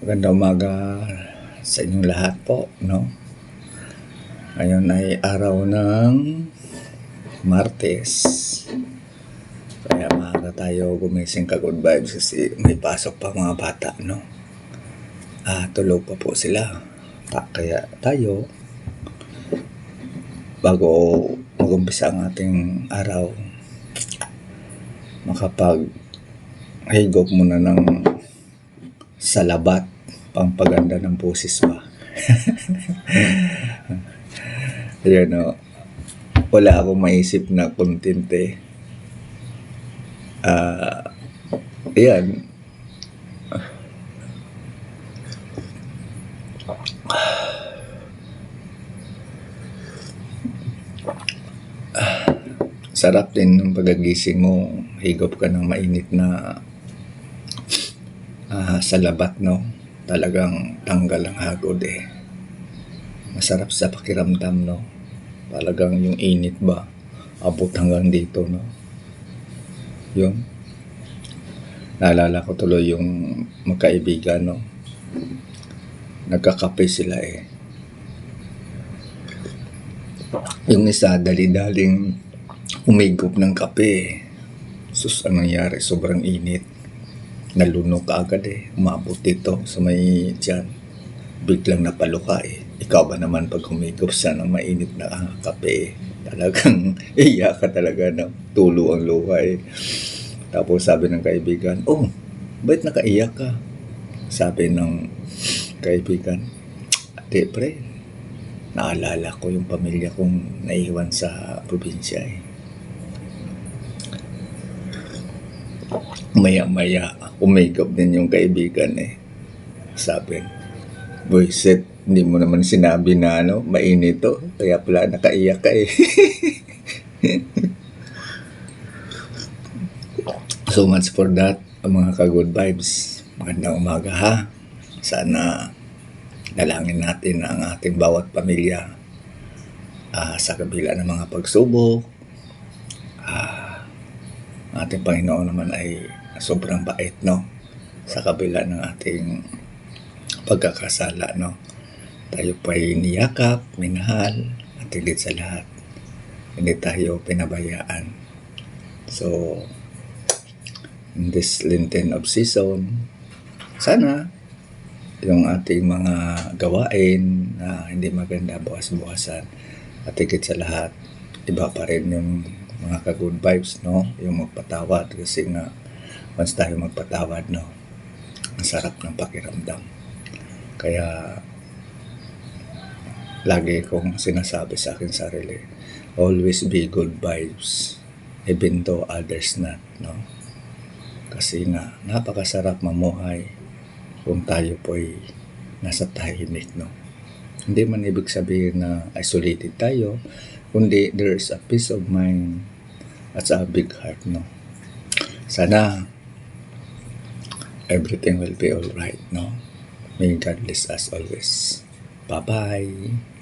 Magandang umaga sa inyong lahat po, no? Ngayon ay araw ng Martes. Kaya maaga tayo gumising ka good vibes kasi may pasok pa mga bata, no? Tulog pa po sila. Kaya tayo, bago mag-umpisa ang ating araw, makapag-higop muna ng salabat, pampaganda ng boses ba. Ayan, no? Wala akong maisip na content eh. Ayan. Sarap din ng pagagising mo, higop ka ng mainit na salabat, no? Talagang tanggal ang hagod eh. Masarap sa pakiramdam, no? Talagang yung init ba, abot hanggang dito, no? Yun. Naalala ko tuloy yung magkaibigan, no? Nagkakape sila eh. Yung isa, dali-daling umigop ng kape. Sus, anong nangyari? Sobrang init. Nalunok ka agad eh. Umabot dito sa may tiyan. Biglang napaluka eh. Ikaw ba naman pag humigop sa ng mainit na kape, talagang iyak ka talaga na tulo ang luha eh. Tapos sabi ng kaibigan, "Oh, ba't nakaiyak ka?" Sabi ng kaibigan, "Ate pre, naalala ko yung pamilya kong naiwan sa probinsya eh." Maya-maya, umigop din yung kaibigan eh. Sabi, "Boyset, hindi mo naman sinabi na mainit to, kaya pala nakaiyak ka eh." So much for that, mga ka-good vibes. Magandang umaga ha. Sana dalangin natin ang ating bawat pamilya sa kabila ng mga pagsubok. Ating Panginoon naman ay sobrang bait, no? Sa kabila ng ating pagkakasala, no? Tayo pa ay niyakap, minahal, at higit sa lahat, hindi tayo pinabayaan. So, in this Lenten of season, sana yung ating mga gawain na hindi maganda, bukas-bukasan, at higit sa lahat, iba pa rin yung mga ka-good vibes, no? Yung magpatawad, kasi nga once tayo magpatawad, no, ang sarap ng pakiramdam. Kaya lagi kong sinasabi sa akin sarili, always be good vibes even though others not, no? Kasi nga napakasarap mamuhay kung tayo po ay nasa tahimik, no? Hindi man ibig sabihin na isolated tayo, kundi there's a peace of mind at a big heart, no? Sana everything will be alright, no? May God bless us always. Bye-bye!